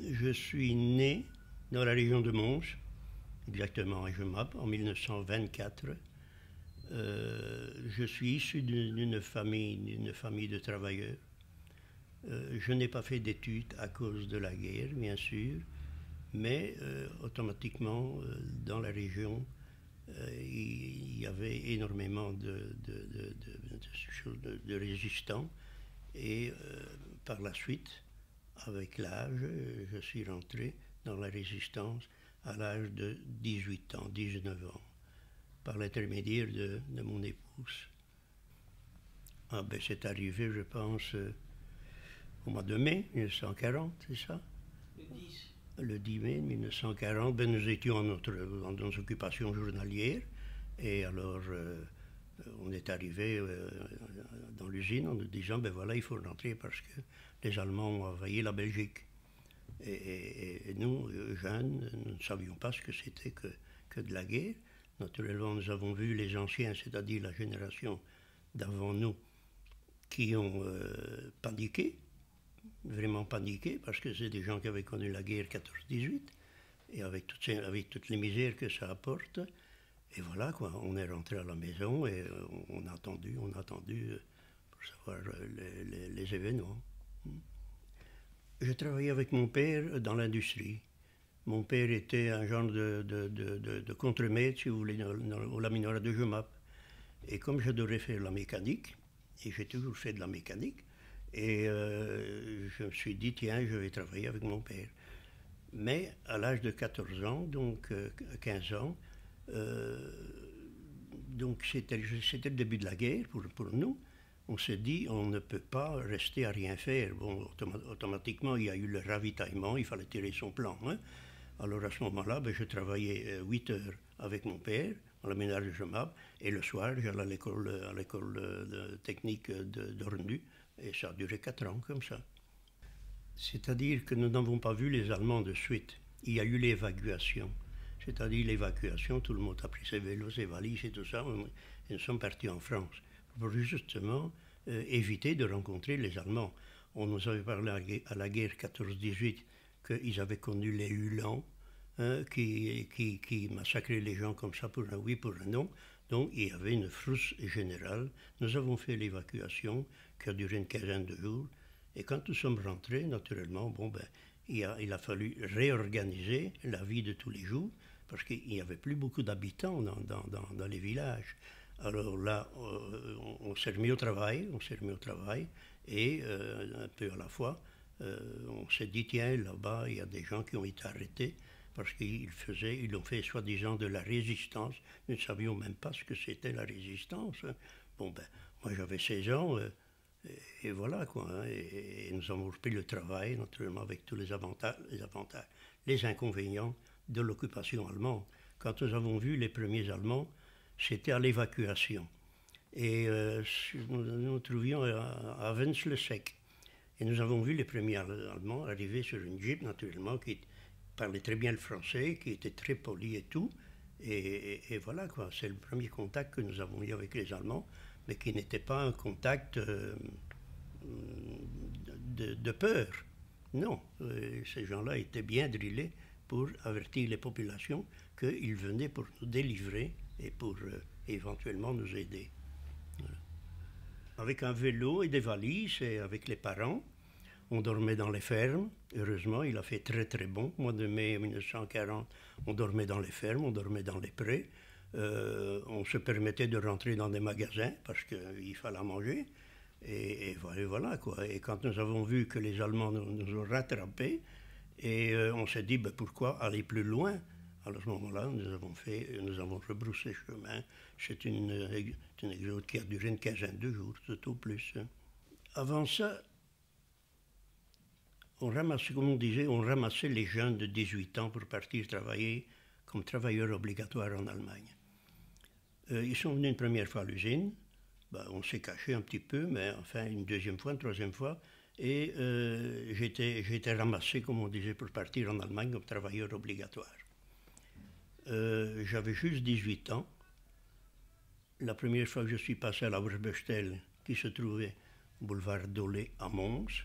Je suis né dans la région de Mons, exactement à Jemappes, en 1924. Je suis issu d'une famille de travailleurs. Je n'ai pas fait d'études à cause de la guerre, bien sûr, mais automatiquement, dans la région, il y avait énormément de résistants. Et par la suite, avec l'âge, je suis rentré dans la résistance à l'âge de 18 ans, 19 ans, par l'intermédiaire de mon épouse. Ah ben c'est arrivé, je pense, au mois de mai 1940, c'est ça? Le 10 mai 1940, ben, nous étions dans nos occupations journalières, et alors on est arrivé dans l'usine en nous disant, ben voilà, il faut rentrer parce que les Allemands ont envahi la Belgique. Et nous, jeunes, nous ne savions pas ce que c'était que de la guerre. Naturellement, nous avons vu les anciens, c'est-à-dire la génération d'avant nous, qui ont paniqué, vraiment paniqué, parce que c'est des gens qui avaient connu la guerre 14-18, et avec toutes les misères que ça apporte. Et voilà, quoi, on est rentré à la maison et on a attendu pour savoir les événements. Je travaillais avec mon père dans l'industrie. Mon père était un genre de contremaître, si vous voulez, au laminaire de Jemappes. Et comme j'adorais faire la mécanique, et j'ai toujours fait de la mécanique, et je me suis dit, tiens, je vais travailler avec mon père. Mais à l'âge de 14 ans, donc 15 ans, donc c'était le début de la guerre pour nous. On s'est dit, on ne peut pas rester à rien faire. Bon, automatiquement, il y a eu le ravitaillement, il fallait tirer son plan. Hein. Alors à ce moment-là, ben, je travaillais 8 heures avec mon père, dans le ménage de Jemappes, et le soir, j'allais à l'école technique d'Ornu, et ça a duré 4 ans comme ça. C'est-à-dire que nous n'avons pas vu les Allemands de suite. Il y a eu l'évacuation. C'est-à-dire l'évacuation, tout le monde a pris ses vélos, ses valises et tout ça, et nous sommes partis en France pour justement éviter de rencontrer les Allemands. On nous avait parlé à la guerre 14-18 qu'ils avaient connu les Uhlans, hein, qui massacraient les gens comme ça pour un oui, pour un non. Donc il y avait une frousse générale. Nous avons fait l'évacuation qui a duré une quinzaine de jours. Et quand nous sommes rentrés, naturellement, bon, ben, il a fallu réorganiser la vie de tous les jours parce qu'il n'y avait plus beaucoup d'habitants dans les villages. Alors là, on s'est remis au travail, et un peu à la fois, on s'est dit, tiens, là-bas, il y a des gens qui ont été arrêtés parce ils ont fait soi-disant de la résistance. Nous ne savions même pas ce que c'était la résistance. Bon, ben, moi j'avais 16 ans, et voilà, quoi. Hein, et nous avons repris le travail, naturellement, avec tous les avantages, les inconvénients de l'occupation allemande. Quand nous avons vu les premiers Allemands, c'était à l'évacuation. Et nous nous trouvions à Wenslesec. Et nous avons vu les premiers Allemands arriver sur une Jeep, naturellement, qui parlait très bien le français, qui était très poli et tout. Et voilà, quoi. C'est le premier contact que nous avons eu avec les Allemands, mais qui n'était pas un contact de peur. Non, ces gens-là étaient bien drillés pour avertir les populations qu'ils venaient pour nous délivrer et pour éventuellement nous aider. Voilà. Avec un vélo et des valises et avec les parents, on dormait dans les fermes. Heureusement, il a fait très très bon. Au mois de mai 1940, on dormait dans les fermes, on dormait dans les prés. On se permettait de rentrer dans des magasins parce qu'il fallait manger. Et voilà, quoi. Et quand nous avons vu que les Allemands nous ont rattrapés, et on s'est dit, ben, pourquoi aller plus loin? Alors à ce moment-là, nous avons rebroussé chemin. C'est une exode qui a duré une quinzaine de jours, tout au plus. Avant ça, on ramassait, comme on disait, on ramassait les jeunes de 18 ans pour partir travailler comme travailleurs obligatoires en Allemagne. Ils sont venus une première fois à l'usine. Ben, on s'est caché un petit peu, mais enfin une deuxième fois, une troisième fois. Et j'ai été ramassé, comme on disait, pour partir en Allemagne comme travailleur obligatoire. J'avais juste 18 ans. La première fois que je suis passé à la Wurzbüstel, qui se trouvait boulevard Dolé à Mons,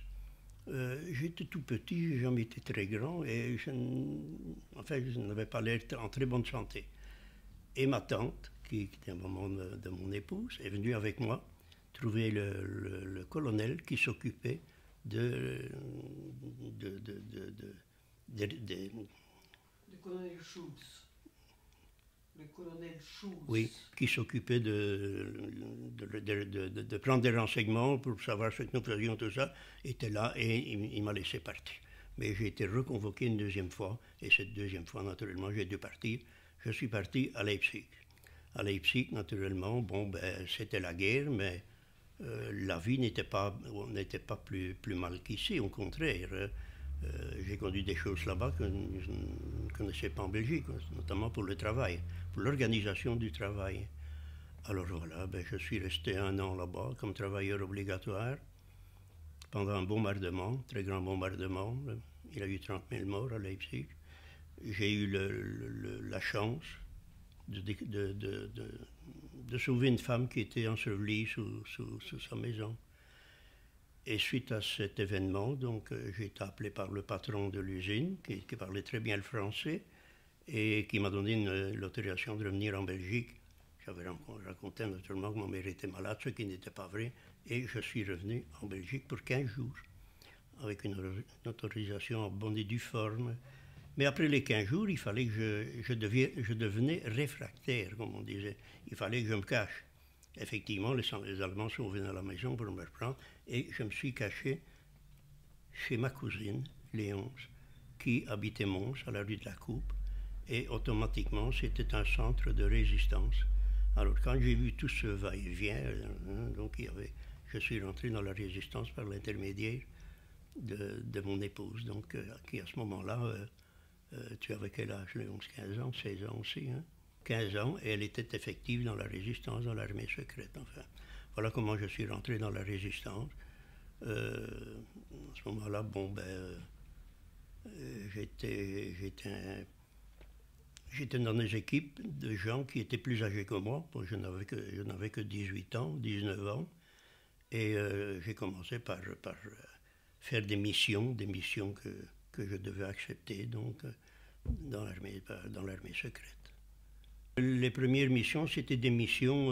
J'étais tout petit, j'ai jamais été très grand et je n'avais pas l'air en très bonne santé. Et ma tante, qui était maman de mon épouse, est venue avec moi trouver le colonel qui s'occupait de, de, de, de, de le colonel Schulz. Le colonel Schulz. Oui, qui s'occupait de prendre des renseignements pour savoir ce que nous faisions, tout ça, était là et il m'a laissé partir. Mais j'ai été reconvoqué une deuxième fois, et cette deuxième fois, naturellement, j'ai dû partir. Je suis parti à Leipzig. À Leipzig, naturellement, bon, ben, c'était la guerre, mais la vie n'était pas plus mal qu'ici, au contraire. J'ai conduit des choses là-bas que je ne connaissais pas en Belgique, notamment pour le travail, pour l'organisation du travail. Alors voilà, ben, je suis resté 1 an là-bas comme travailleur obligatoire pendant un bombardement, très grand bombardement. Il y a eu 30 000 morts à Leipzig. J'ai eu la chance de sauver une femme qui était ensevelie sous sa maison. Et suite à cet événement, donc, j'ai été appelé par le patron de l'usine, qui parlait très bien le français, et qui m'a donné l'autorisation de revenir en Belgique. J'avais raconté naturellement que mon mère était malade, ce qui n'était pas vrai, et je suis revenu en Belgique pour 15 jours, avec une autorisation en bonne et due forme. Mais après les 15 jours, il fallait que je devenais réfractaire, comme on disait. Il fallait que je me cache. Effectivement, les Allemands sont venus à la maison pour me reprendre et je me suis caché chez ma cousine, Léonce, qui habitait Mons, à la rue de la Coupe, et automatiquement, c'était un centre de résistance. Alors, quand j'ai vu tout ce va-et-vient, donc je suis rentré dans la résistance par l'intermédiaire de mon épouse, donc, qui à ce moment-là, tu avais quel âge, Léonce? 15 ans, 16 ans aussi, hein? 15 ans, et elle était effective dans la résistance, dans l'armée secrète, enfin. Voilà comment je suis rentré dans la résistance. À ce moment-là, bon, ben, j'étais dans des équipes de gens qui étaient plus âgés que moi. Bon, je n'avais que 18 ans, 19 ans, et j'ai commencé par faire des missions que je devais accepter, donc, dans l'armée secrète. Les premières missions, c'était des missions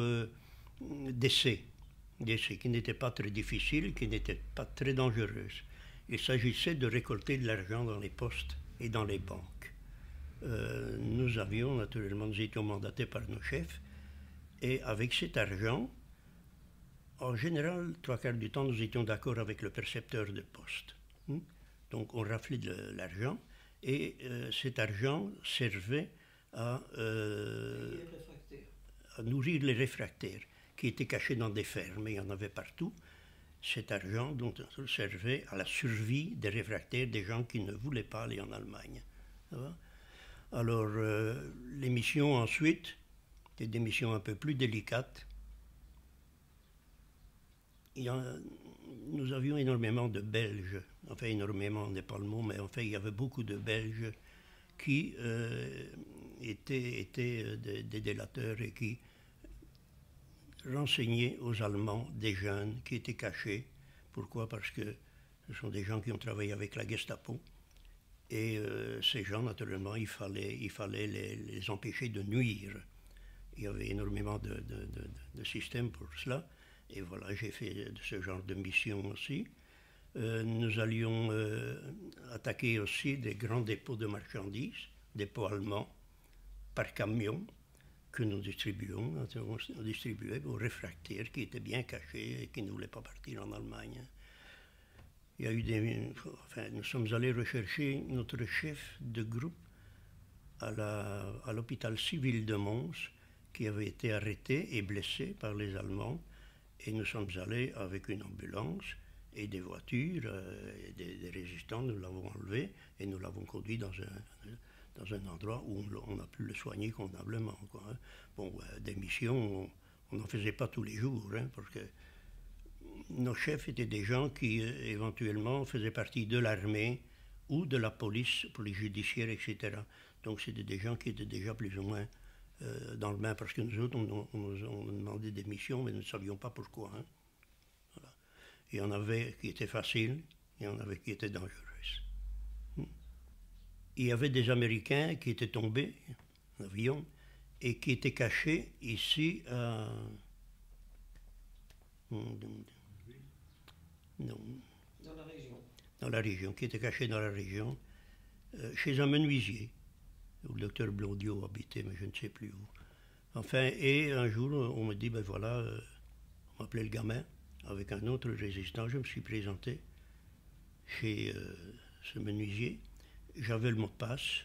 d'essai, qui n'étaient pas très difficiles, qui n'étaient pas très dangereuses. Il s'agissait de récolter de l'argent dans les postes et dans les banques. Nous étions mandatés par nos chefs, et avec cet argent, en général, 3/4 du temps, nous étions d'accord avec le percepteur de poste. Donc on raflait de l'argent, et cet argent servait à nourrir les réfractaires, qui étaient cachés dans des fermes, et il y en avait partout. Cet argent servait à la survie des réfractaires, des gens qui ne voulaient pas aller en Allemagne. Alors, les missions ensuite, étaient des missions un peu plus délicates. Nous avions énormément de Belges, enfin énormément n'est pas le mot, mais enfin il y avait beaucoup de Belges qui étaient des délateurs et qui renseignaient aux Allemands des jeunes qui étaient cachés. Pourquoi? Parce que ce sont des gens qui ont travaillé avec la Gestapo. Et ces gens, naturellement, il fallait les empêcher de nuire. Il y avait énormément de systèmes pour cela. Et voilà, j'ai fait ce genre de mission aussi. Nous allions attaquer aussi des grands dépôts de marchandises, dépôts allemands, par camion, que nous distribuions. On distribuait aux réfractaires qui étaient bien cachés et qui ne voulaient pas partir en Allemagne. Il y a eu nous sommes allés rechercher notre chef de groupe à l'hôpital civil de Mons, qui avait été arrêté et blessé par les Allemands. Et nous sommes allés avec une ambulance et des voitures, et des résistants, nous l'avons enlevé et nous l'avons conduit dans un endroit où on a pu le soigner convenablement, quoi, hein. Bon, des missions, on n'en faisait pas tous les jours, hein, parce que nos chefs étaient des gens qui éventuellement faisaient partie de l'armée ou de la police judiciaire, etc. Donc c'était des gens qui étaient déjà plus ou moins dans le bain, parce que nous autres, on nous demandait des missions, mais nous ne savions pas pourquoi, hein. Voilà. Il y en avait qui étaient faciles, Il y en avait qui étaient dangereuses. Il y avait des Américains qui étaient tombés en avion et qui étaient cachés ici à... Non. Dans la région. Dans la région, qui étaient cachés dans la région, chez un menuisier, où le docteur Blondiot habitait, mais je ne sais plus où. Enfin, et un jour, on me dit, ben voilà, on m'appelait le gamin, avec un autre résistant, je me suis présenté chez ce menuisier, j'avais le mot de passe,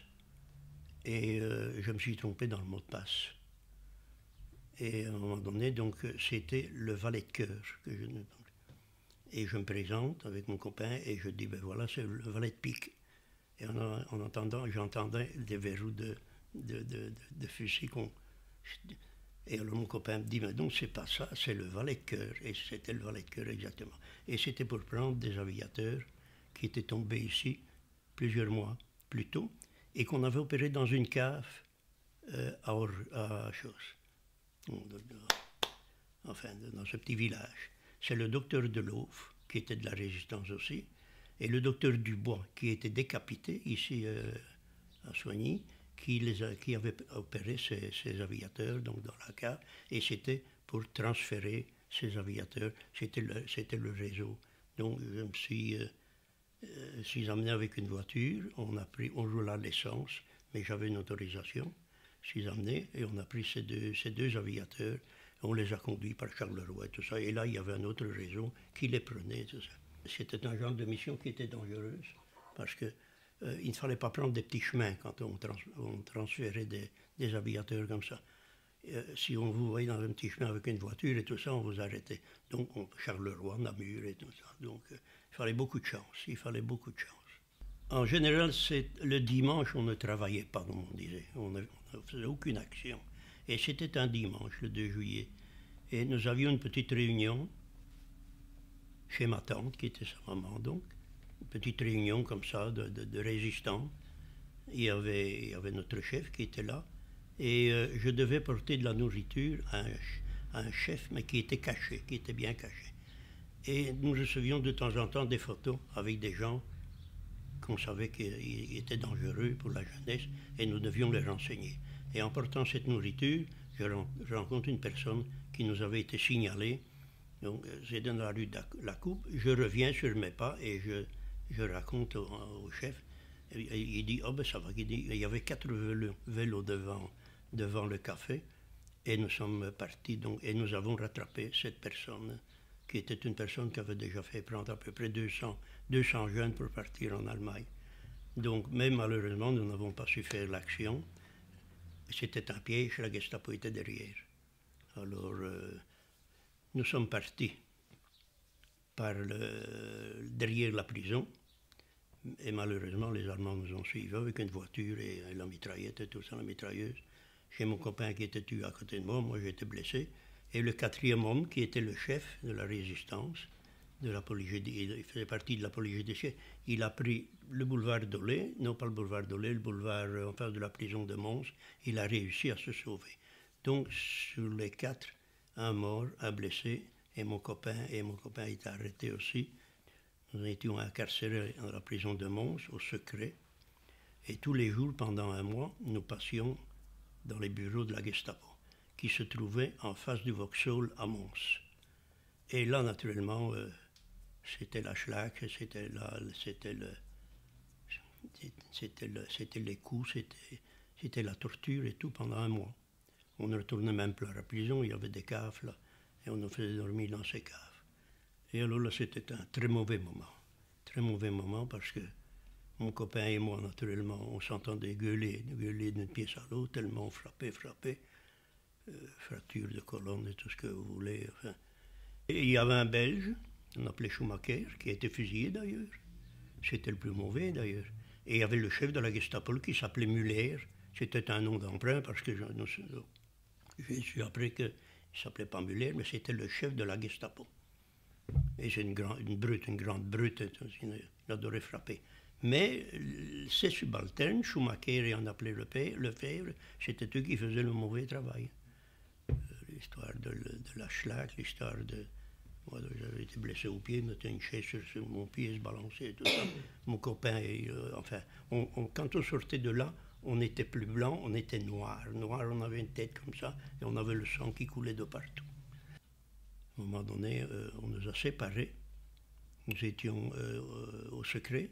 et je me suis trompé dans le mot de passe. Et à un moment donné, donc, c'était le valet de cœur que je ne... Et je me présente avec mon copain et je dis, ben voilà, c'est le valet de pique. Et en entendant, j'entendais des verrous de fusil qu'on... Et alors mon copain me dit, mais non, c'est pas ça, c'est le valet de cœur. Et c'était le valet de cœur exactement. Et c'était pour prendre des aviateurs qui étaient tombés ici plusieurs mois plus tôt et qu'on avait opéré dans une cave à chose. Enfin, dans ce petit village. C'est le docteur Delauve, qui était de la résistance aussi, et le docteur Dubois, qui était décapité ici à Soigny, qui avait opéré ces aviateurs donc dans la cave, et c'était pour transférer ces aviateurs, c'était le réseau. Donc je me suis amené avec une voiture, on roula l'essence, mais j'avais une autorisation, je suis amené et on a pris ces deux aviateurs. On les a conduits par Charleroi et tout ça. Et là, il y avait un autre réseau qui les prenait, tout ça. C'était un genre de mission qui était dangereuse, parce qu'il ne fallait pas prendre des petits chemins quand on transférait des aviateurs comme ça. Si on vous voyait dans un petit chemin avec une voiture et tout ça, on vous arrêtait. Donc, Charleroi, Namur et tout ça. Donc, il fallait beaucoup de chance. En général, le dimanche, on ne travaillait pas, comme on disait. On ne faisait aucune action. Et c'était un dimanche, le 2 juillet. Et nous avions une petite réunion chez ma tante, qui était sa maman donc. Une petite réunion comme ça de résistants. Il y avait notre chef qui était là. Et je devais porter de la nourriture à un chef, mais qui était caché, qui était bien caché. Et nous recevions de temps en temps des photos avec des gens qu'on savait qu'ils étaient dangereux pour la jeunesse, et nous devions les renseigner. Et en portant cette nourriture, je rencontre une personne qui nous avait été signalée. Donc, c'est dans la rue de la Coupe. Je reviens sur mes pas et je raconte au chef. Et il dit, oh ben ça va. Il y avait 4 vélos devant le café. Et nous sommes partis, donc, et nous avons rattrapé cette personne, qui était une personne qui avait déjà fait prendre à peu près 200 jeunes pour partir en Allemagne. Donc, mais malheureusement, nous n'avons pas su faire l'action. C'était un piège, la Gestapo était derrière. Alors, nous sommes partis derrière la prison, et malheureusement, les Allemands nous ont suivis avec une voiture et la mitraillette et tout ça, la mitrailleuse. J'ai mon copain qui était tué à côté de moi j'étais blessé, et le 4e homme, qui était le chef de la résistance, de la police judiciaire, il faisait partie de la police judiciaire, il a pris le boulevard d'Olé, non pas le boulevard d'Olé, le boulevard en face de la prison de Mons, il a réussi à se sauver. Donc sur les 4, un mort, un blessé, et mon copain était arrêté aussi. Nous étions incarcérés dans la prison de Mons, au secret, et tous les jours, pendant un mois, nous passions dans les bureaux de la Gestapo, qui se trouvaient en face du Vauxhall à Mons. Et là, naturellement, c'était la schlack, c'était les coups, c'était la torture et tout pendant un mois. On ne retournait même plus à la prison, il y avait des caves là, et on nous faisait dormir dans ces caves. Et alors là, c'était un très mauvais moment parce que mon copain et moi, naturellement, on s'entendait gueuler d'une pièce à l'autre, tellement on frappait, fracture de colonne et tout ce que vous voulez, enfin. Et il y avait un Belge, on appelait Schumacher, qui a été fusillé d'ailleurs. C'était le plus mauvais d'ailleurs. Et il y avait le chef de la Gestapo qui s'appelait Muller. C'était un nom d'emprunt parce que j'ai su après qu'il ne s'appelait pas Muller, mais c'était le chef de la Gestapo. Et c'est une grande brute, il adorait frapper. Mais ses subalternes, Schumacher et on appelait Lefebvre, c'était eux qui faisaient le mauvais travail. L'histoire de la schlack, l'histoire de... Moi, j'avais été blessé au pied, mettait une chaise sur mon pied, se balançait et tout ça. Mon copain, enfin, quand on sortait de là, on n'était plus blanc, on était noir. Noir, on avait une tête comme ça, et on avait le sang qui coulait de partout. À un moment donné, on nous a séparés. Nous étions au secret,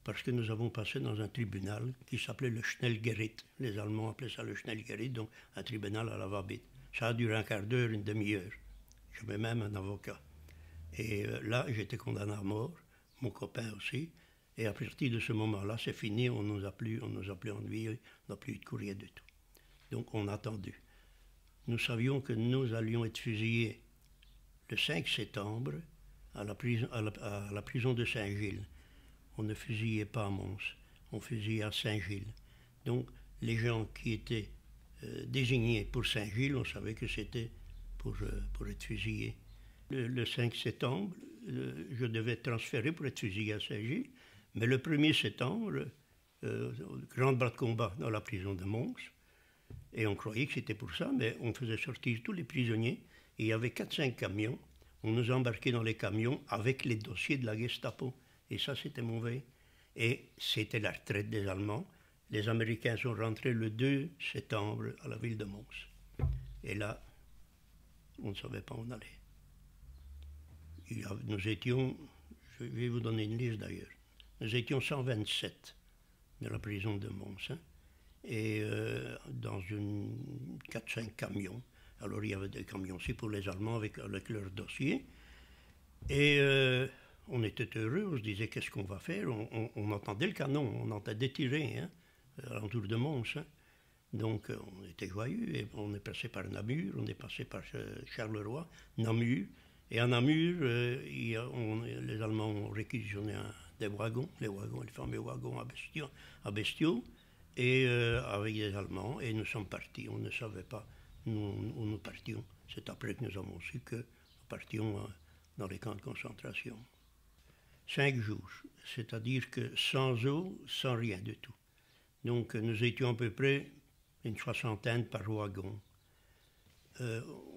parce que nous avons passé dans un tribunal qui s'appelait le Schnellgericht. Les Allemands appelaient ça le Schnellgericht, donc un tribunal à la va-vite. Ça a duré un quart d'heure, une demi-heure. J'avais même un avocat. Et là, j'étais condamné à mort, mon copain aussi. Et à partir de ce moment-là, c'est fini, on nous a plus ennuyés, on n'a plus eu de courrier du tout. Donc on a attendu. Nous savions que nous allions être fusillés le 5 septembre à la prison de Saint-Gilles. On ne fusillait pas à Mons, on fusillait à Saint-Gilles. Donc les gens qui étaient désignés pour Saint-Gilles, on savait que c'était pour être fusillés. Le 5 septembre, je devais être transféré pour être fusillé à Saint-Gilles, mais le 1er septembre, grand bras de combat dans la prison de Mons, et on croyait que c'était pour ça, mais on faisait sortir tous les prisonniers, et il y avait 4-5 camions, on nous embarquait dans les camions avec les dossiers de la Gestapo, et ça c'était mauvais. Et c'était la retraite des Allemands. Les Américains sont rentrés le 2 septembre à la ville de Mons. Et là, on ne savait pas où on allait. Nous étions, je vais vous donner une liste d'ailleurs, nous étions 127 de la prison de Mons, hein, et dans 4-5 camions. Alors il y avait des camions aussi pour les Allemands avec leurs dossiers. Et on était heureux, on se disait qu'est-ce qu'on va faire. On entendait le canon, on entendait tirer, hein, alentour de Mons. Hein. Donc on était joyeux, et on est passé par Namur, on est passé par Charleroi, Namur. Et à Namur, les Allemands ont réquisitionné des wagons, les fameux wagons à bestiaux, et avec les Allemands, et nous sommes partis. On ne savait pas où nous partions. C'est après que nous avons su que nous partions dans les camps de concentration. 5 jours, c'est-à-dire que sans eau, sans rien du tout. Donc nous étions à peu près une 60aine par wagon.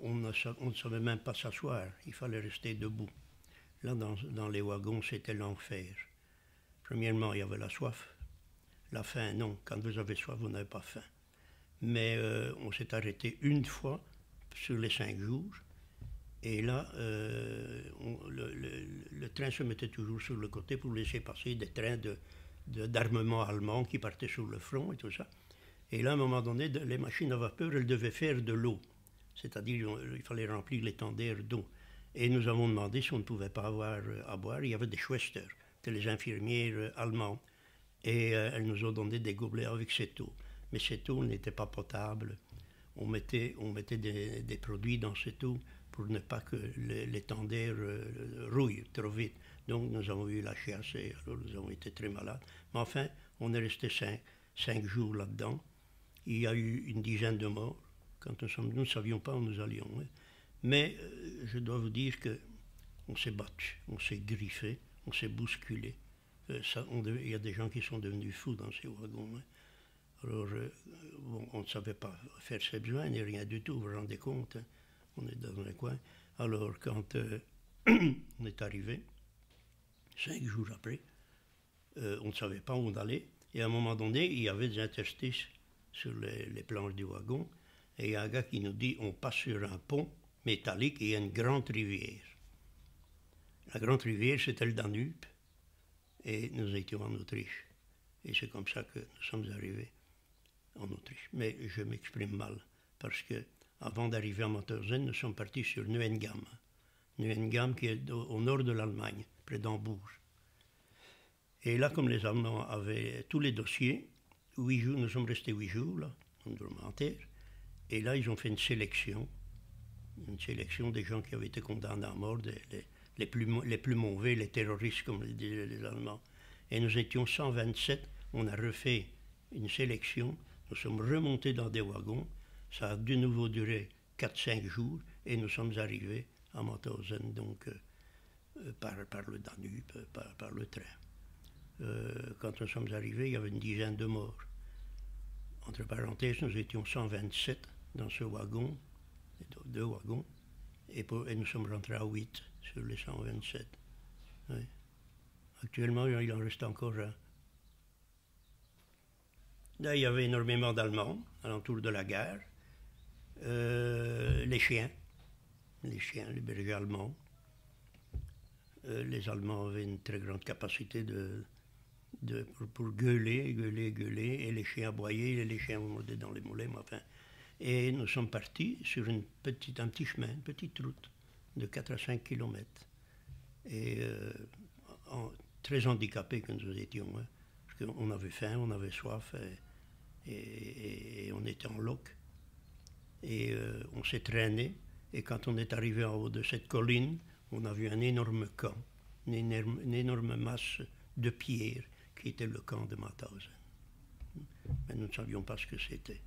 On ne savait même pas s'asseoir, il fallait rester debout. Là, dans les wagons, c'était l'enfer. Premièrement, il y avait la soif. La faim, non. Quand vous avez soif, vous n'avez pas faim. Mais on s'est arrêté une fois sur les 5 jours. Et là, le train se mettait toujours sur le côté pour laisser passer des trains d'armement allemand qui partaient sur le front et tout ça. Et là, à un moment donné, les machines à vapeur, elles devaient faire de l'eau. C'est-à-dire il fallait remplir les tenders d'eau. Et nous avons demandé si on ne pouvait pas avoir à boire. Il y avait des Schwesters, c'était les infirmières allemandes. Et elles nous ont donné des gobelets avec cette eau. Mais cette eau n'était pas potable. On mettait des produits dans cette eau pour ne pas que les tenders rouillent trop vite. Donc nous avons eu la chiasse et alors nous avons été très malades. Mais enfin, on est resté 5 jours là-dedans. Il y a eu une dizaine de morts. Quand nous ne savions pas où nous allions. Hein. Mais je dois vous dire qu'on s'est battu, on s'est griffé, on s'est bousculé. Il y a des gens qui sont devenus fous dans ces wagons. Hein. Alors, bon, on ne savait pas faire ses besoins ni rien du tout, vous vous rendez compte. Hein. On est dans un coin. Alors, quand on est arrivé, 5 jours après, on ne savait pas où on allait. Et à un moment donné, il y avait des interstices sur les planches du wagon. Et il y a un gars qui nous dit, on passe sur un pont métallique et il y a une grande rivière. La grande rivière, c'était le Danube. Et nous étions en Autriche. Et c'est comme ça que nous sommes arrivés en Autriche. Mais je m'exprime mal, parce que avant d'arriver à Mauthausen, nous sommes partis sur Neuengamme. Neuengamme qui est au nord de l'Allemagne, près d'Hambourg. Et là, comme les Allemands avaient tous les dossiers, 8 jours, nous sommes restés 8 jours, là, en terre. Et là, ils ont fait une sélection des gens qui avaient été condamnés à mort, les plus mauvais, les terroristes, comme le disaient les Allemands. Et nous étions 127, on a refait une sélection, nous sommes remontés dans des wagons, ça a de nouveau duré 4-5 jours, et nous sommes arrivés à Mauthausen, donc par le Danube, par le train. Quand nous sommes arrivés, il y avait une dizaine de morts. Entre parenthèses, nous étions 127 dans ce wagon, 2 wagons, Et nous sommes rentrés à 8 sur les 127. Oui. Actuellement, il en reste encore un. Là, il y avait énormément d'Allemands alentour de la gare. Les chiens, les bergers allemands. Les Allemands avaient une très grande capacité pour gueuler, et les chiens aboyaient, et les chiens mordaient dans les mollets, mais enfin. Et nous sommes partis sur un petit chemin, une petite route de 4 à 5 kilomètres. Et très handicapés que nous étions, hein, parce qu'on avait faim, on avait soif, et on était en loc. Et on s'est traîné, et quand on est arrivé en haut de cette colline, on a vu un énorme camp, une énorme masse de pierres qui était le camp de Mauthausen. Mais nous ne savions pas ce que c'était.